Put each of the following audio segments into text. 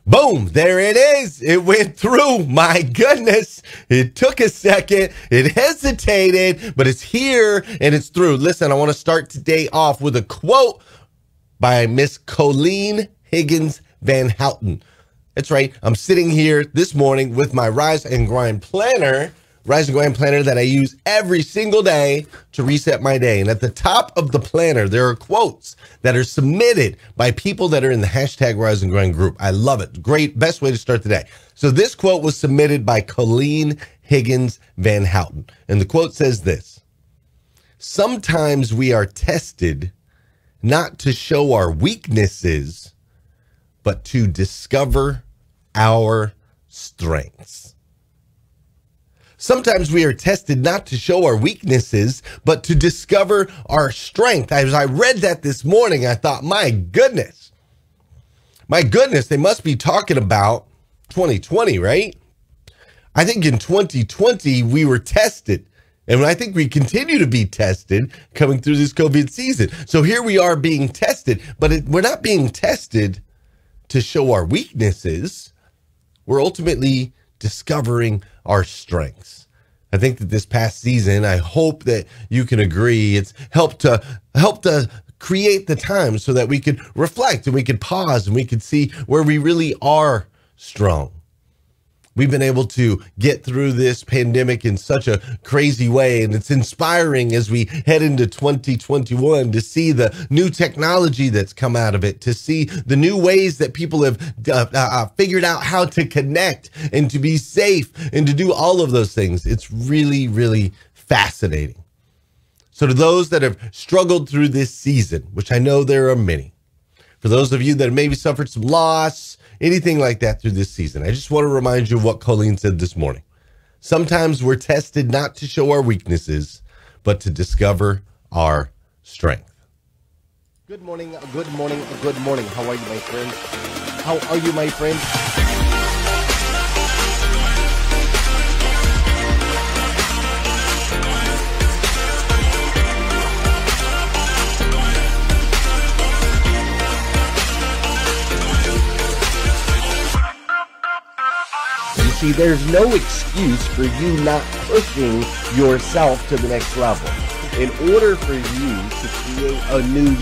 Boom, there it is. It went through. My goodness. It took a second. It hesitated, but it's here and it's through. Listen, I want to start today off with a quote by Miss Colleen Higgins Van Houten. That's right. I'm sitting here this morning with my Rise and Grind planner that I use every single day to reset my day. And at the top of the planner, there are quotes that are submitted by people that are in the hashtag Rise and Grind group. I love it. Great. Best way to start the day. So this quote was submitted by Colleen Higgins Van Houten. And the quote says this: sometimes we are tested not to show our weaknesses, but to discover our strengths. Sometimes we are tested not to show our weaknesses, but to discover our strength. As I read that this morning, I thought, my goodness, they must be talking about 2020, right? I think in 2020, we were tested. And I think we continue to be tested coming through this COVID season. So here we are being tested, but we're not being tested to show our weaknesses. We're ultimately discovering our strengths. I think that this past season, I hope that you can agree, it's helped to create the time so that we could reflect and we could pause and we could see where we really are strong. We've been able to get through this pandemic in such a crazy way, and it's inspiring as we head into 2021 to see the new technology that's come out of it, to see the new ways that people have figured out how to connect and to be safe and to do all of those things. It's really, really fascinating. So to those that have struggled through this season, which I know there are many, for those of you that have maybe suffered some loss, anything like that through this season, I just want to remind you of what Colleen said this morning. Sometimes we're tested not to show our weaknesses, but to discover our strength. Good morning, good morning, good morning. How are you, my friend? How are you, my friend? See, there's no excuse for you not pushing yourself to the next level. In order for you to create a new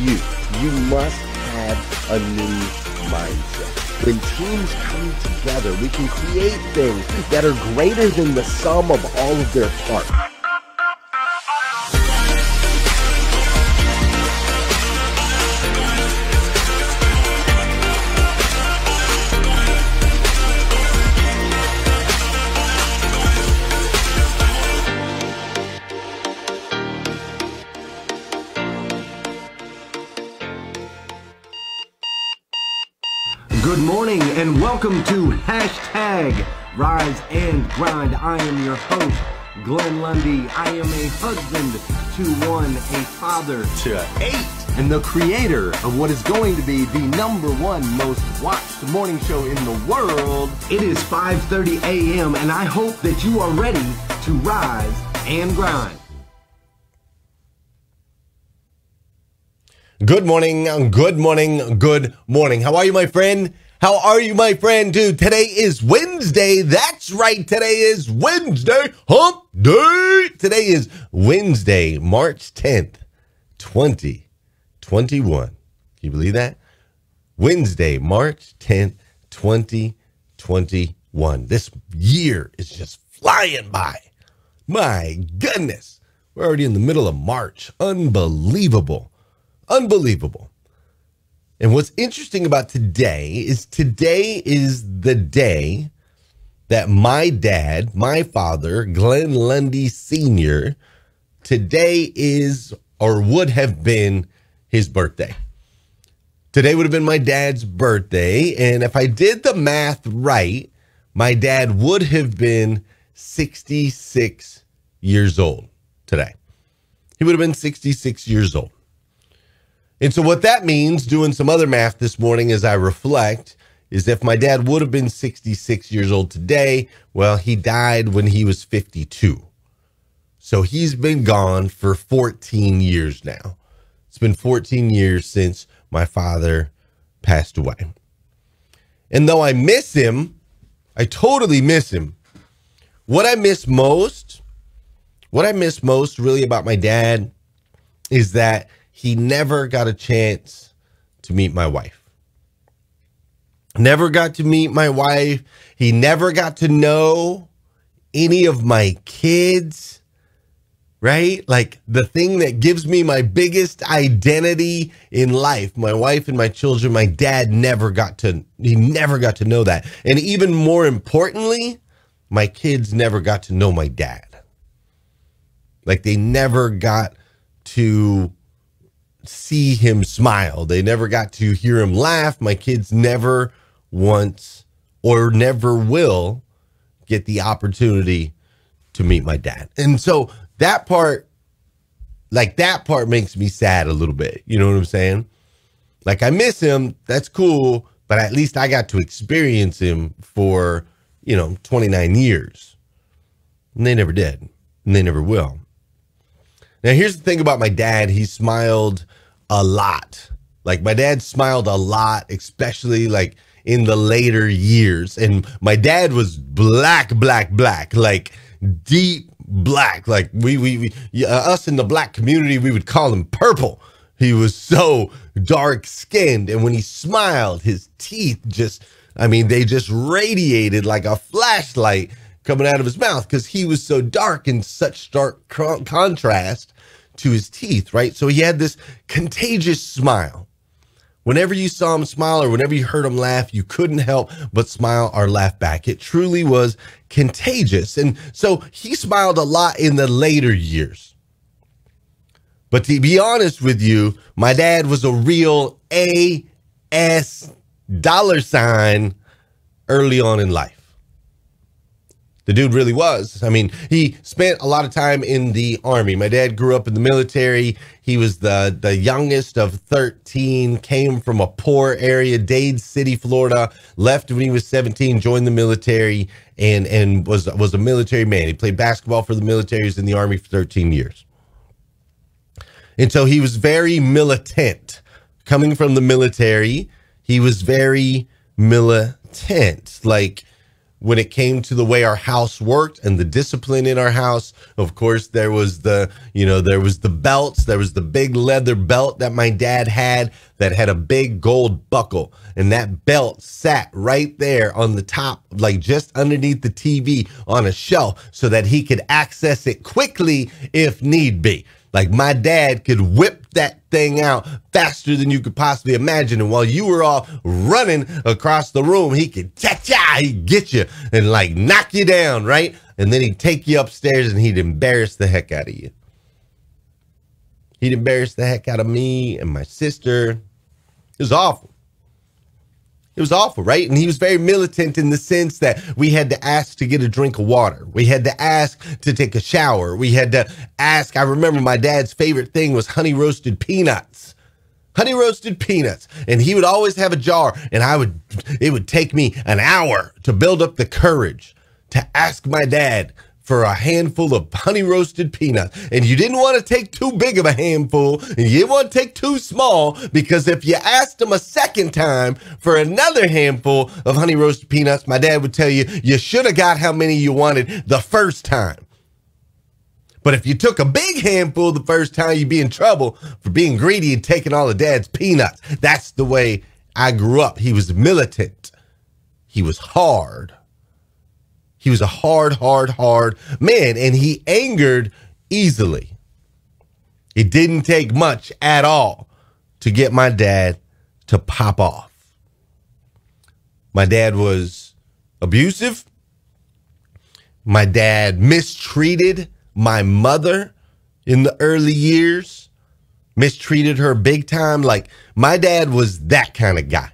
you must have a new mindset. When teams come together, we can create things that are greater than the sum of all of their parts. Good morning and welcome to hashtag Rise and Grind. I am your host, Glenn Lundy. I am a husband to one, a father to 8, and the creator of what is going to be the #1 most watched morning show in the world. It is 5:30 a.m. and I hope that you are ready to rise and grind. Good morning, good morning, good morning. How are you, my friend? How are you, my friend? Dude, today is Wednesday. That's right. Today is Wednesday, hump day. Today is Wednesday, March 10th, 2021. Can you believe that? Wednesday, March 10th, 2021. This year is just flying by. My goodness. We're already in the middle of March. Unbelievable. Unbelievable. And what's interesting about today is the day that my dad, my father, Glenn Lundy Sr., today is or would have been his birthday. Today would have been my dad's birthday. And if I did the math right, my dad would have been 66 years old today. He would have been 66 years old. And so what that means, doing some other math this morning as I reflect, is if my dad would have been 66 years old today, well, he died when he was 52. So he's been gone for 14 years now. It's been 14 years since my father passed away. And though I miss him, I totally miss him. What I miss most really about my dad is that he never got a chance to meet my wife. Never got to meet my wife. He never got to know any of my kids, right? Like the thing that gives me my biggest identity in life, my wife and my children, my dad never got to know that. And even more importantly, my kids never got to know my dad. Like they never got to see him smile. They never got to hear him laugh. My kids never once or never will get the opportunity to meet my dad. And so that part makes me sad a little bit. You know what I'm saying? Like I miss him. That's cool. But at least I got to experience him for, 29 years. And they never did. And they never will. Now, here's the thing about my dad. He smiled a lot. Like my dad smiled a lot, especially like in the later years. And my dad was black, like deep black. Like we us in the black community, we would call him purple. He was so dark skinned. And when he smiled, his teeth they just radiated like a flashlight coming out of his mouth because he was so dark and such stark contrast to his teeth, right? So he had this contagious smile. Whenever you saw him smile or whenever you heard him laugh, you couldn't help but smile or laugh back. It truly was contagious. And so he smiled a lot in the later years. But to be honest with you, my dad was a real AS $ early on in life. The dude really was. I mean, he spent a lot of time in the Army. My dad grew up in the military. He was the youngest of 13, came from a poor area, Dade City, Florida, left when he was 17, joined the military, and was a military man. He played basketball for the military. He was in the Army for 13 years. And so he was very militant. Coming from the military, he was very militant. Like, when it came to the way our house worked and the discipline in our house, of course, there was the belts. There was the big leather belt that my dad had that had a big gold buckle. And that belt sat right there on the top, like just underneath the TV on a shelf so that he could access it quickly if need be. Like my dad could whip that thing out faster than you could possibly imagine. And while you were all running across the room, he could he'd get you and like knock you down, right? And then he'd take you upstairs and he'd embarrass the heck out of you. He'd embarrass the heck out of me and my sister. It was awful. It was awful, right? And he was very militant in the sense that we had to ask to get a drink of water. We had to ask to take a shower. We had to ask. I remember my dad's favorite thing was honey roasted peanuts. Honey roasted peanuts. And he would always have a jar. And it would take me an hour to build up the courage to ask my dad for a handful of honey roasted peanuts. And you didn't want to take too big of a handful and you didn't want to take too small, because if you asked him a second time for another handful of honey roasted peanuts, my dad would tell you, you should have got how many you wanted the first time. But if you took a big handful the first time, you'd be in trouble for being greedy and taking all of dad's peanuts. That's the way I grew up. He was militant. He was hard. He was a hard man, and he angered easily. It didn't take much at all to get my dad to pop off. My dad was abusive. My dad mistreated my mother in the early years. Mistreated her big time. Like, my dad was that kind of guy.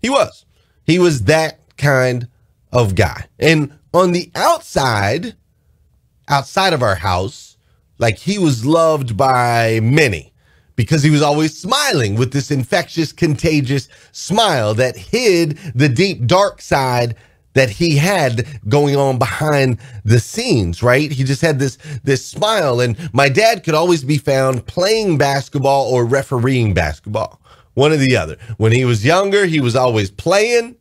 He was. He was that kind of guy. And on the outside of our house, like, he was loved by many because he was always smiling with this infectious, contagious smile that hid the deep, dark side that he had going on behind the scenes, right? He just had this smile. And my dad could always be found playing basketball or refereeing basketball, One or the other. When he was younger, he was always playing.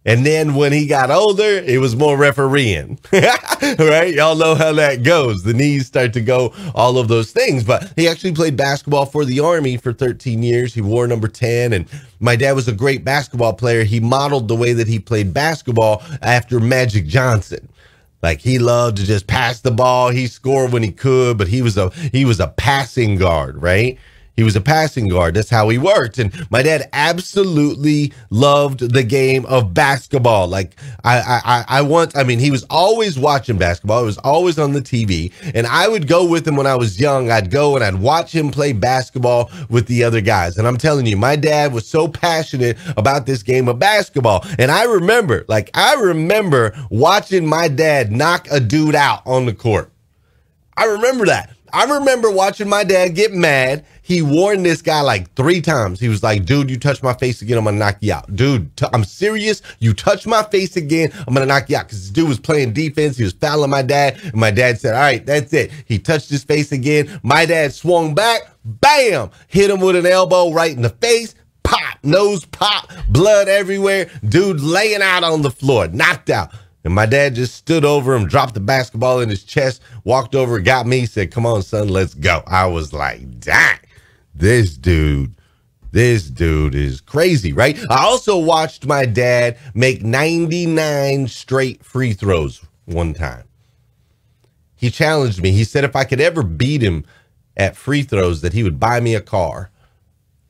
And then when he got older, it was more refereeing, right? Y'all know how that goes. The knees start to go, all of those things. But he actually played basketball for the Army for 13 years. He wore number 10. And my dad was a great basketball player. He modeled the way that he played basketball after Magic Johnson. Like, he loved to just pass the ball. He scored when he could, but he was a passing guard, right? He was a passing guard. That's how he worked. And my dad absolutely loved the game of basketball. Like, he was always watching basketball. It was always on the TV. And I would go with him when I was young. I'd go and I'd watch him play basketball with the other guys. And I'm telling you, my dad was so passionate about this game of basketball. And I remember watching my dad knock a dude out on the court. I remember that. I remember watching my dad get mad. He warned this guy like 3 times. He was like, dude, you touch my face again, I'm going to knock you out. Dude, I'm serious. You touch my face again, I'm going to knock you out. Because this dude was playing defense. He was fouling my dad. And my dad said, all right, that's it. He touched his face again. My dad swung back. Bam! Hit him with an elbow right in the face. Pop! Nose pop. Blood everywhere. Dude laying out on the floor. Knocked out. And my dad just stood over him, dropped the basketball in his chest, walked over, got me, said, come on, son, let's go. I was like, dang, this dude is crazy, right? I also watched my dad make 99 straight free throws one time. He challenged me. He said if I could ever beat him at free throws, that he would buy me a car.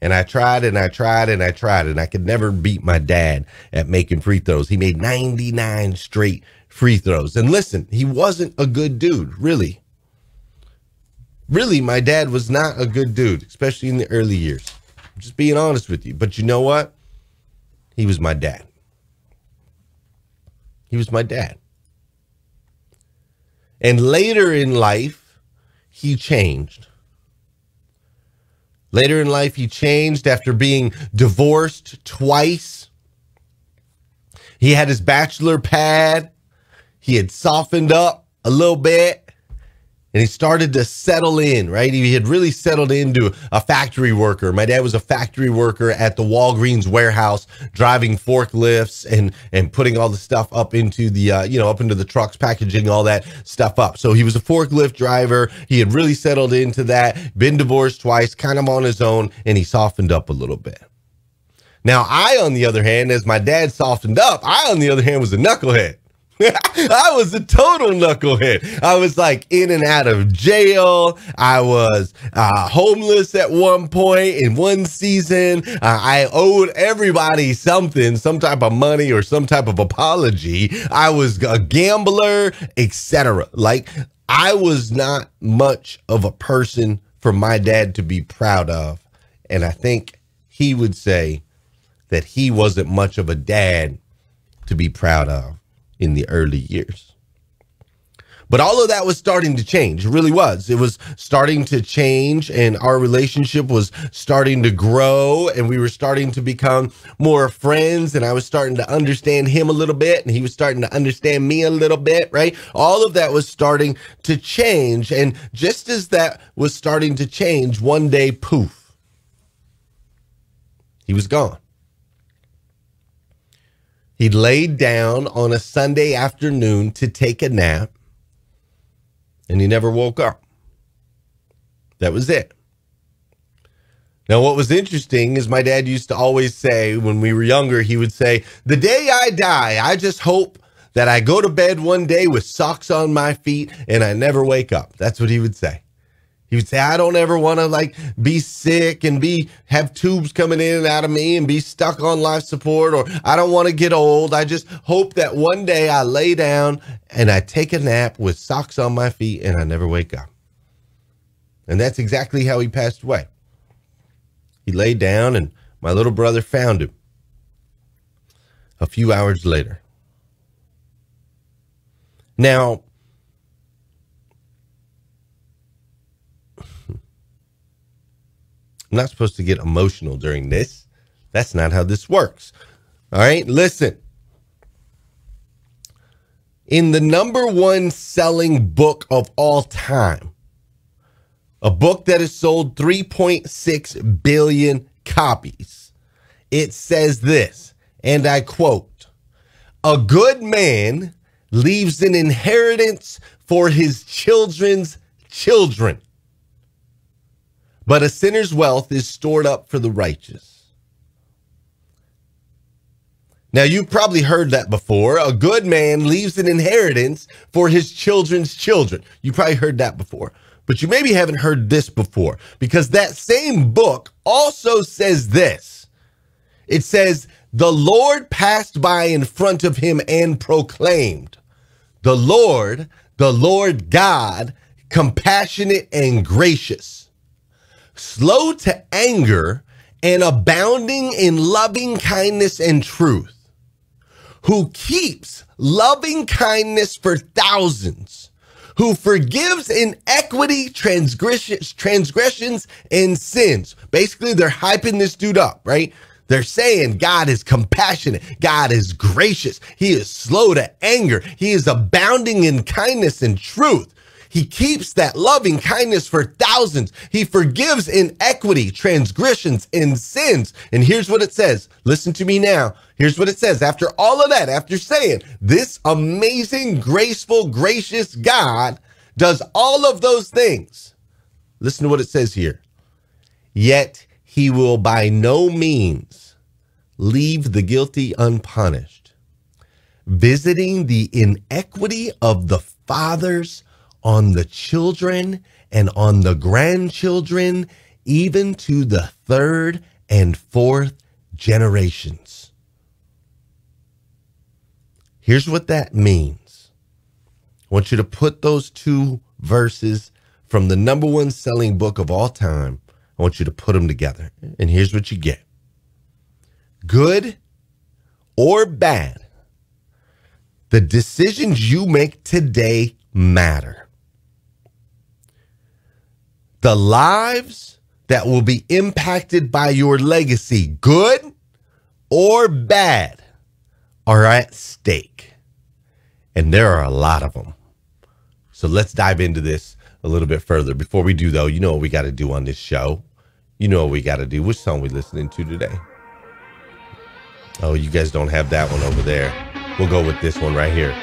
And I tried and I tried and I tried, and I could never beat my dad at making free throws. He made 99 straight free throws. And listen, he wasn't a good dude, really. Really, my dad was not a good dude, especially in the early years. I'm just being honest with you. But you know what? He was my dad. He was my dad. And later in life, he changed. Later in life, he changed after being divorced twice. He had his bachelor pad. He had softened up a little bit. And he started to settle in, right? He had really settled into a factory worker. My dad was a factory worker at the Walgreens warehouse, driving forklifts and putting all the stuff up into the, up into the trucks, packaging all that stuff up. So he was a forklift driver. He had really settled into that, been divorced twice, kind of on his own, and he softened up a little bit. Now, I, on the other hand, as my dad softened up, I, on the other hand, was a knucklehead. I was a total knucklehead. I was like in and out of jail. I was homeless at one point in one season. I owed everybody something, some type of money or some type of apology. I was a gambler, etc. Like, I was not much of a person for my dad to be proud of. And I think he would say that he wasn't much of a dad to be proud of in the early years. But all of that was starting to change. It really was. It was starting to change, and our relationship was starting to grow, and we were starting to become more friends, and I was starting to understand him a little bit, and he was starting to understand me a little bit, right? All of that was starting to change, and just as that was starting to change, one day, poof, he was gone. He laid down on a Sunday afternoon to take a nap, and he never woke up. That was it. Now, what was interesting is my dad used to always say, when we were younger, he would say, the day I die, I just hope that I go to bed one day with socks on my feet and I never wake up. That's what he would say. He would say, I don't ever want to be sick and have tubes coming in and out of me and be stuck on life support, or I don't want to get old. I just hope that one day I lay down and I take a nap with socks on my feet and I never wake up. And that's exactly how he passed away. He laid down and my little brother found him a few hours later. Now, I'm not supposed to get emotional during this. That's not how this works. All right, listen. In the #1 selling book of all time, a book that has sold 3.6 billion copies. It says this, and I quote, "A good man leaves an inheritance for his children's children, but a sinner's wealth is stored up for the righteous." Now, you've probably heard that before. A good man leaves an inheritance for his children's children. You probably heard that before, but you maybe haven't heard this before, because that same book also says this. It says, "The Lord passed by in front of him and proclaimed, the Lord God, compassionate and gracious, slow to anger and abounding in loving kindness and truth, who keeps loving kindness for thousands, who forgives iniquity, transgressions, and sins." Basically, they're hyping this dude up, right? They're saying God is compassionate. God is gracious. He is slow to anger. He is abounding in kindness and truth. He keeps that loving kindness for thousands. He forgives inequity, transgressions, and sins. And here's what it says. Listen to me now. Here's what it says. After all of that, after saying this amazing, graceful, gracious God does all of those things, listen to what it says here. "Yet he will by no means leave the guilty unpunished, visiting the inequity of the fathers on the children and on the grandchildren, even to the third and fourth generations." Here's what that means. I want you to put those two verses from the #1 selling book of all time. I want you to put them together. And here's what you get. Good or bad, the decisions you make today matter. The lives that will be impacted by your legacy, good or bad, are at stake. And there are a lot of them. So let's dive into this a little bit further. Before we do, though, you know what we got to do on this show. You know what we got to do. Which song we listening to today? Oh, you guys don't have that one over there. We'll go with this one right here.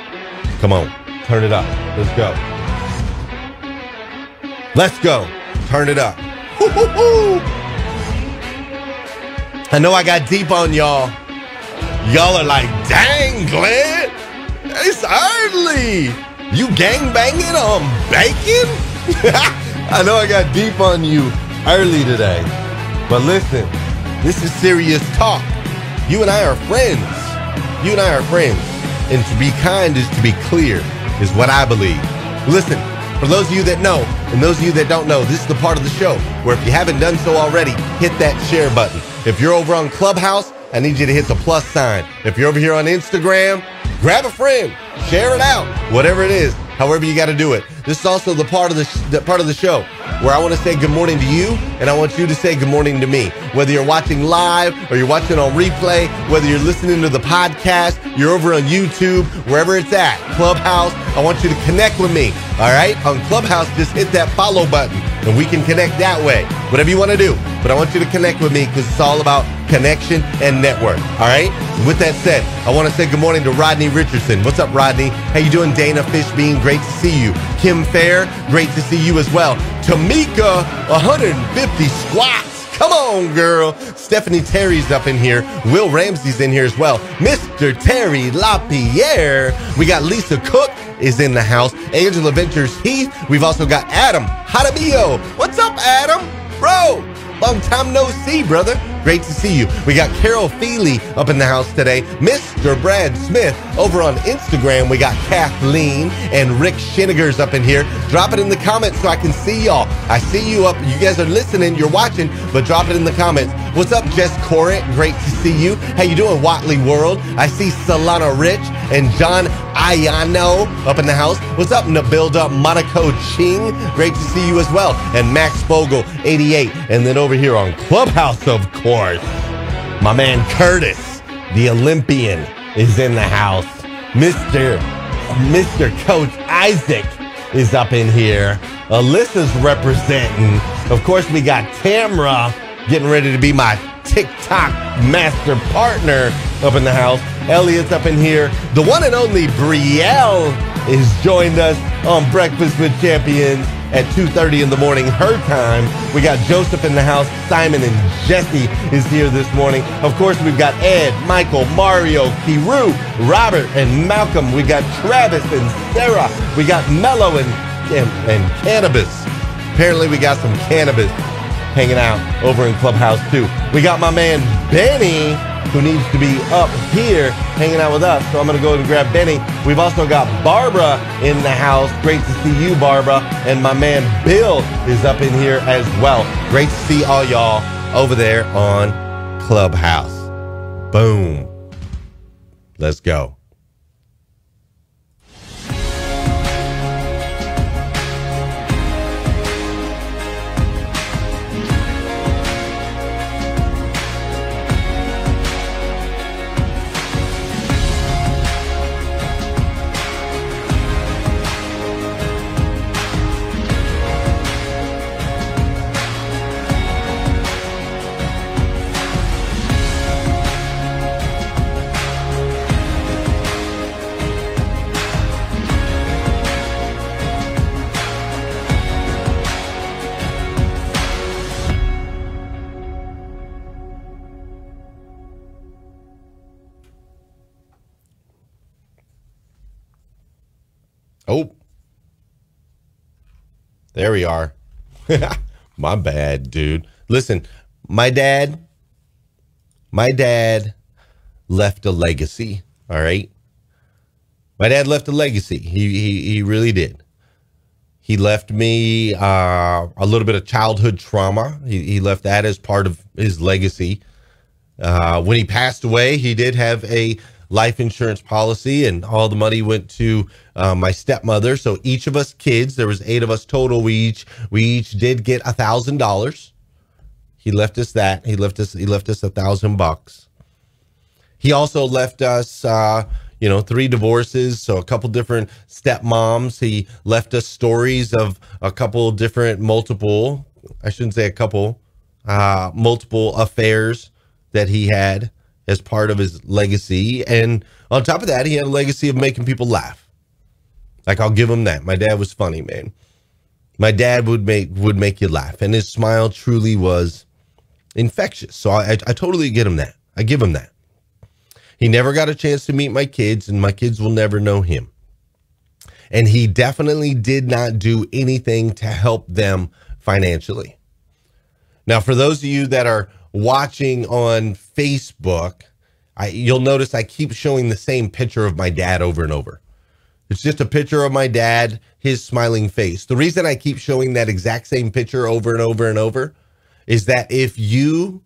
Come on, turn it up. Let's go. Let's go. Turn it up. Woo-hoo-hoo. I know I got deep on y'all. Y'all are like, "Dang, Glenn, it's early. You gang banging on bacon?" I know I got deep on you early today. But listen, this is serious talk. You and I are friends. You and I are friends. And to be kind is to be clear, is what I believe. Listen, for those of you that know and those of you that don't know, this is the part of the show where if you haven't done so already, hit that share button. If you're over on Clubhouse, I need you to hit the plus sign. If you're over here on Instagram, grab a friend, share it out, whatever it is, however you got to do it. This is also the part of the show where I want to say good morning to you, and I want you to say good morning to me. Whether you're watching live or you're watching on replay, whether you're listening to the podcast, you're over on YouTube, wherever it's at, Clubhouse, I want you to connect with me, all right? On Clubhouse, just hit that follow button, and we can connect that way. Whatever you want to do, but I want you to connect with me because it's all about connection and network, all right? With that said, I want to say good morning to Rodney Richardson. What's up, Rodney? How you doing, Dana Fishbein? Great to see you. Kim Fair, great to see you as well. Tamika, 150 squats. Come on, girl. Stephanie Terry's up in here. Will Ramsey's in here as well. Mr. Terry LaPierre. We got Lisa Cook is in the house. Angela Ventures Heath. We've also got Adam Hadabio. What's up, Adam? Bro, long time no see, brother. Great to see you. We got Carol Feely up in the house today. Mr. Brad Smith over on Instagram. We got Kathleen and Rick Shinniger's up in here. Drop it in the comments so I can see y'all. I see you up. You guys are listening. You're watching, but drop it in the comments. What's up, Jess Corrett? Great to see you. How you doing, Watley World? I see Solana Rich and John Ayano up in the house. What's up, Nabilda Monaco Ching? Great to see you as well. And Max Bogle, 88. And then over here on Clubhouse, of course, my man Curtis, the Olympian, is in the house. Mr. Coach Isaac is up in here. Alyssa's representing. Of course, we got Tamra getting ready to be my TikTok master partner up in the house. Elliot's up in here. The one and only Brielle is joined us on Breakfast with Champions at 2:30 in the morning, her time. We got Joseph in the house. Simon and Jesse is here this morning. Of course, we've got Ed, Michael, Mario, Kiru, Robert, and Malcolm. We got Travis and Sarah. We got Mello and Cannabis. Apparently, we got some cannabis hanging out over in Clubhouse, too. We got my man, Benny, who needs to be up here hanging out with us. So I'm going to go and grab Benny. We've also got Barbara in the house. Great to see you, Barbara. And my man, Bill, is up in here as well. Great to see all y'all over there on Clubhouse. Boom. Let's go. Oh, there we are. My bad, dude. Listen, my dad left a legacy. All right. My dad left a legacy. He really did. He left me a little bit of childhood trauma. He left that as part of his legacy. When he passed away, he did have a life insurance policy, and all the money went to my stepmother. So each of us kids, there was 8 of us total. We each did get $1,000. He left us that. He left us $1,000. He also left us, 3 divorces. So a couple different stepmoms. He left us stories of a couple different multiple affairs that he had as part of his legacy. And on top of that, he had a legacy of making people laugh. Like, I'll give him that. My dad was funny, man. My dad would make you laugh, and his smile truly was infectious. So I totally get him that. I give him that. He never got a chance to meet my kids, and my kids will never know him. And he definitely did not do anything to help them financially. Now, for those of you that are watching on Facebook, you'll notice I keep showing the same picture of my dad over and over. It's just a picture of my dad, his smiling face. The reason I keep showing that exact same picture over and over and over is that if you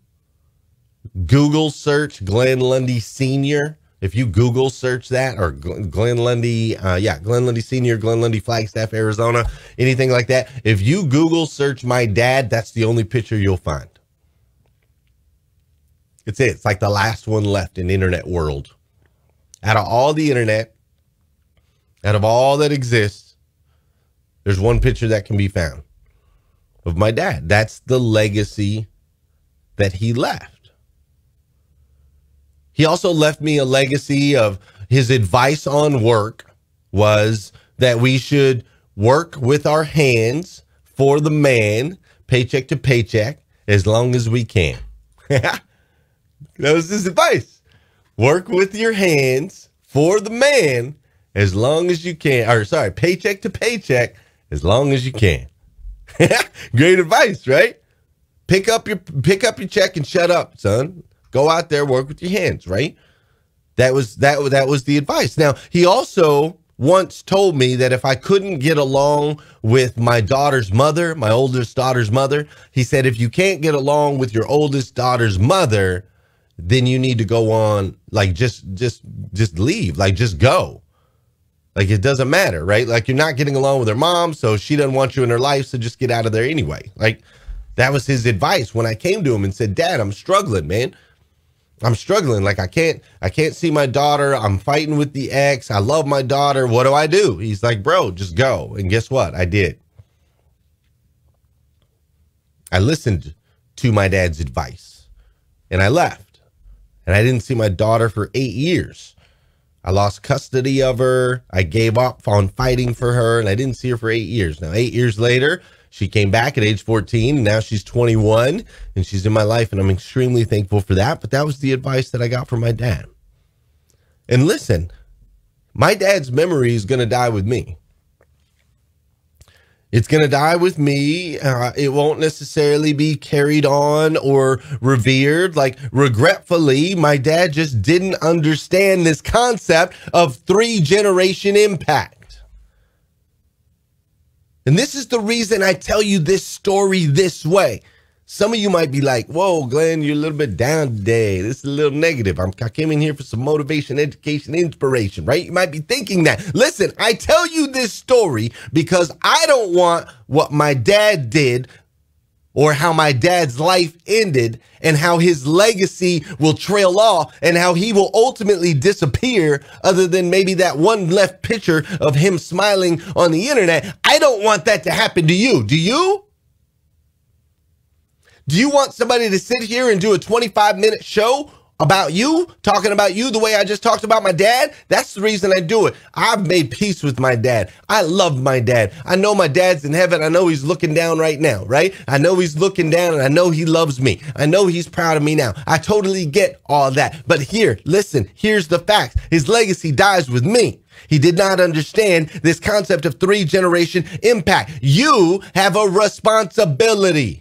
Google search Glenn Lundy Sr., if you Google search that, or Glenn Lundy, Glenn Lundy Sr., Glenn Lundy, Flagstaff, Arizona, anything like that, if you Google search my dad, that's the only picture you'll find. It's it. It's like the last one left in internet world. Out of all the internet, out of all that exists, there's one picture that can be found of my dad. That's the legacy that he left. He also left me a legacy of his advice on work was that we should work with our hands for the man, paycheck to paycheck, as long as we can. That was his advice. Work with your hands for the man as long as you can. Or sorry, paycheck to paycheck as long as you can. Great advice, right? Pick up your check and shut up, son. Go out there, work with your hands, right? That was the advice. Now, he also once told me that if I couldn't get along with my daughter's mother, my oldest daughter's mother, he said, if you can't get along with your oldest daughter's mother, then you need to go on, like, just leave, like, just go. Like, it doesn't matter, right? Like, you're not getting along with her mom, so she doesn't want you in her life, so just get out of there anyway. Like, that was his advice when I came to him and said, Dad, I'm struggling, man. I'm struggling. Like, I can't see my daughter. I'm fighting with the ex. I love my daughter. What do? He's like, bro, just go. And guess what? I did. I listened to my dad's advice. and I left. And I didn't see my daughter for 8 years. I lost custody of her. I gave up on fighting for her, and I didn't see her for 8 years. Now, 8 years later, she came back at age 14, and now she's 21, and she's in my life, and I'm extremely thankful for that. But that was the advice that I got from my dad. And listen, my dad's memory is going to die with me. It's going to die with me. It won't necessarily be carried on or revered. Like, regretfully, my dad just didn't understand this concept of 3-generation impact. And this is the reason I tell you this story this way. Some of you might be like, whoa, Glenn, you're a little bit down today. This is a little negative. I came in here for some motivation, education, inspiration, right? You might be thinking that. Listen, I tell you this story because I don't want what my dad did or how my dad's life ended and how his legacy will trail off and how he will ultimately disappear other than maybe that one left picture of him smiling on the internet. I don't want that to happen to you. Do you? Do you want somebody to sit here and do a 25-minute show about you, talking about you the way I just talked about my dad? That's the reason I do it. I've made peace with my dad. I love my dad. I know my dad's in heaven. I know he's looking down right now, right? I know he's looking down and I know he loves me. I know he's proud of me now. I totally get all that. But here, listen, here's the facts. His legacy dies with me. He did not understand this concept of 3-generation impact. You have a responsibility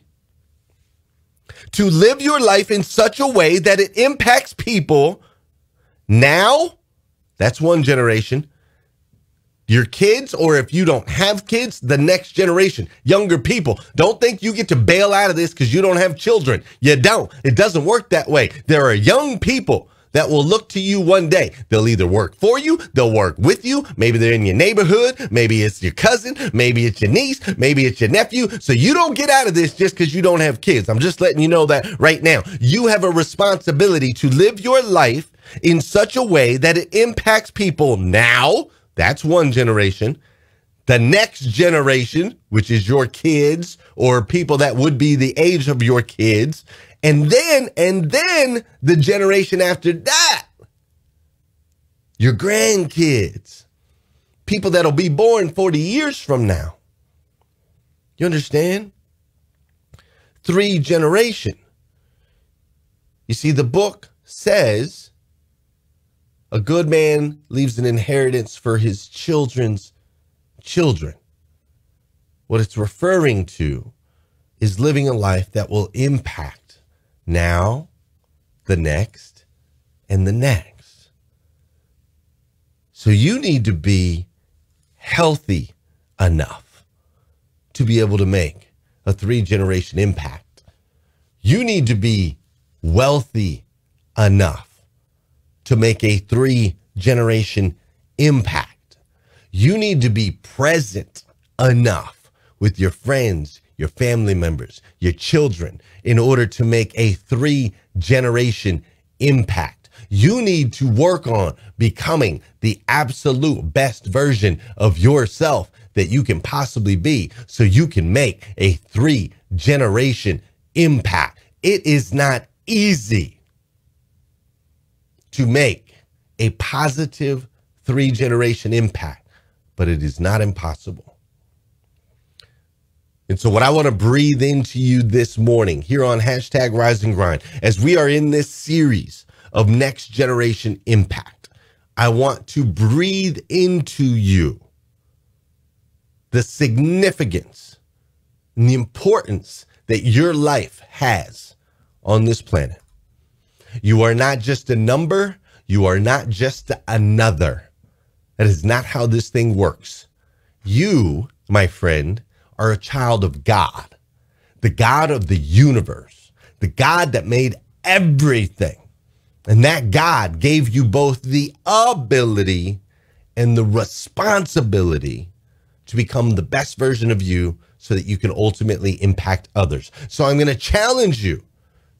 to live your life in such a way that it impacts people now. That's 1 generation. Your kids, or if you don't have kids, the next generation, younger people. Don't think you get to bail out of this because you don't have children. You don't. It doesn't work that way. There are young people that will look to you one day. They'll either work for you, they'll work with you. Maybe they're in your neighborhood. Maybe it's your cousin. Maybe it's your niece. Maybe it's your nephew. So you don't get out of this just because you don't have kids. I'm just letting you know that right now. You have a responsibility to live your life in such a way that it impacts people now. That's 1 generation. The next generation, which is your kids or people that would be the age of your kids. And then the generation after that, your grandkids, people that'll be born 40 years from now. You understand? 3-generation. You see, the book says a good man leaves an inheritance for his children's children. What it's referring to is living a life that will impact now, the next, and the next. So you need to be healthy enough to be able to make a 3-generation impact. You need to be wealthy enough to make a 3-generation impact. You need to be present enough with your friends, your family members, your children, in order to make a 3-generation impact. You need to work on becoming the absolute best version of yourself that you can possibly be so you can make a 3-generation impact. It is not easy to make a positive 3-generation impact, but it is not impossible. And so what I want to breathe into you this morning here on hashtag Rise and Grind, as we are in this series of next generation impact, I want to breathe into you the significance and the importance that your life has on this planet. You are not just a number. You are not just another. That is not how this thing works. You, my friend, are a child of God, the God of the universe, the God that made everything. And that God gave you both the ability and the responsibility to become the best version of you so that you can ultimately impact others. So I'm going to challenge you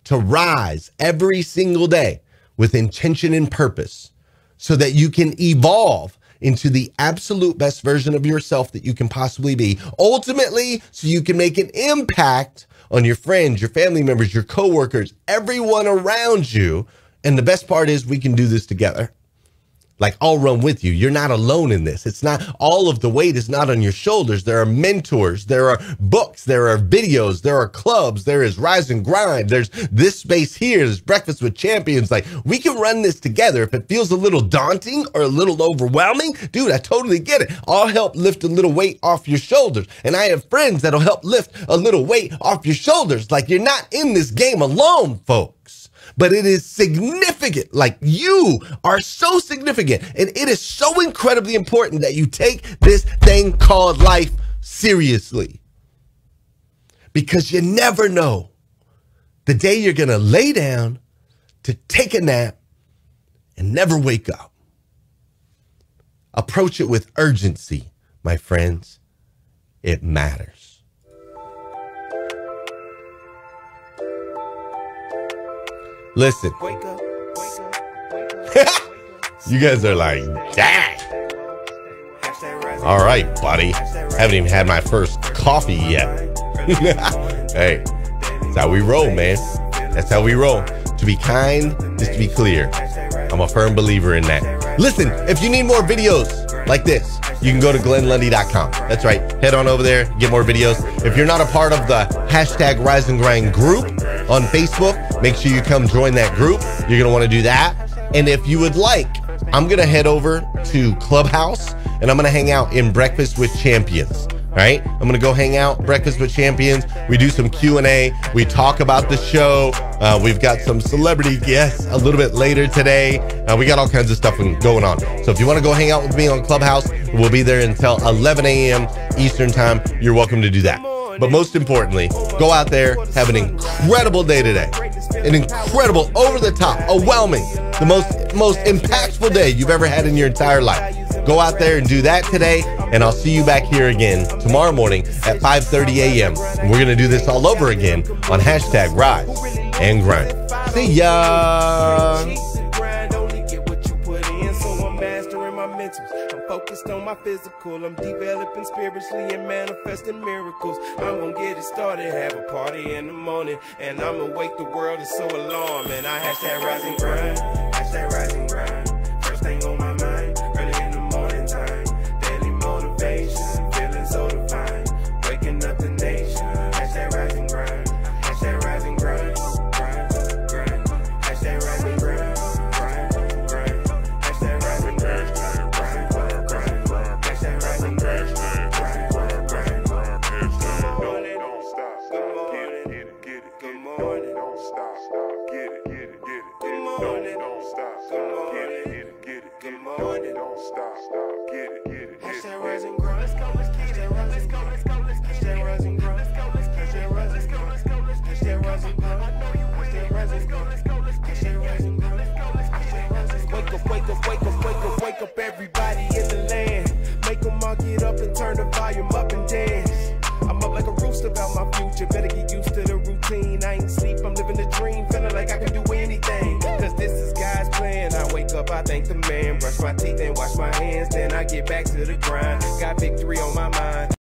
to rise every single day with intention and purpose so that you can evolve into the absolute best version of yourself that you can possibly be. Ultimately, so you can make an impact on your friends, your family members, your coworkers, everyone around you. And the best part is we can do this together. Like, I'll run with you. You're not alone in this. It's not, all of the weight is not on your shoulders. There are mentors, there are books, there are videos, there are clubs, there is Rise and Grind, there's this space here, there's Breakfast with Champions. Like, we can run this together. If it feels a little daunting or a little overwhelming, dude, I totally get it. I'll help lift a little weight off your shoulders. And I have friends that'll help lift a little weight off your shoulders. Like, you're not in this game alone, folks. But it is significant. Like, you are so significant. And it is so incredibly important that you take this thing called life seriously. Because you never know the day you're going to lay down to take a nap and never wake up. Approach it with urgency, my friends. It matters. Listen, you guys are like, dang. All right, buddy. Haven't even had my first coffee yet. Hey, that's how we roll, man. That's how we roll. To be kind is to be clear. I'm a firm believer in that. Listen, if you need more videos like this, you can go to GlennLundy.com. That's right. Head on over there, get more videos. If you're not a part of the hashtag Rise and Grind group on Facebook, make sure you come join that group. You're going to want to do that. And if you would like, I'm going to head over to Clubhouse and I'm going to hang out in Breakfast with Champions. All right. I'm going to go hang out, Breakfast with Champions. We do some Q&A. We talk about the show. We've got some celebrity guests a little bit later today. We got all kinds of stuff going on. So if you want to go hang out with me on Clubhouse, we'll be there until 11 a.m. Eastern time. You're welcome to do that. But most importantly, go out there, have an incredible day today. An incredible, over the top, overwhelming, the most impactful day you've ever had in your entire life. Go out there and do that today, and I'll see you back here again tomorrow morning at 5:30 a.m. And we're going to do this all over again on hashtag Rise and Grind. See ya. I'm focused on my physical, I'm developing spiritually and manifesting miracles. I'm gonna get it started, have a party in the morning, and I'ma wake the world is so alarming. I hashtag Rise and Grind, hashtag Rise and Grind. First thing on my mind, early in the morning time. Daily motivation, feeling so divine. Waking up the nation, hashtag Rise and Grind, hashtag Rise and Grind, grind, grind, hashtag Rise and Grind, grind, grind, hashtag Rise and Grind. Wake up, everybody in the land. Make them all get up and turn the volume up and dance. I'm up like a rooster about my future. Better get used to the routine. I ain't sleep, I'm living the dream. Feeling like I can do anything. Cause this is God's plan. I wake up, I thank the man. Brush my teeth and wash my hands. Then I get back to the grind. Got victory on my mind.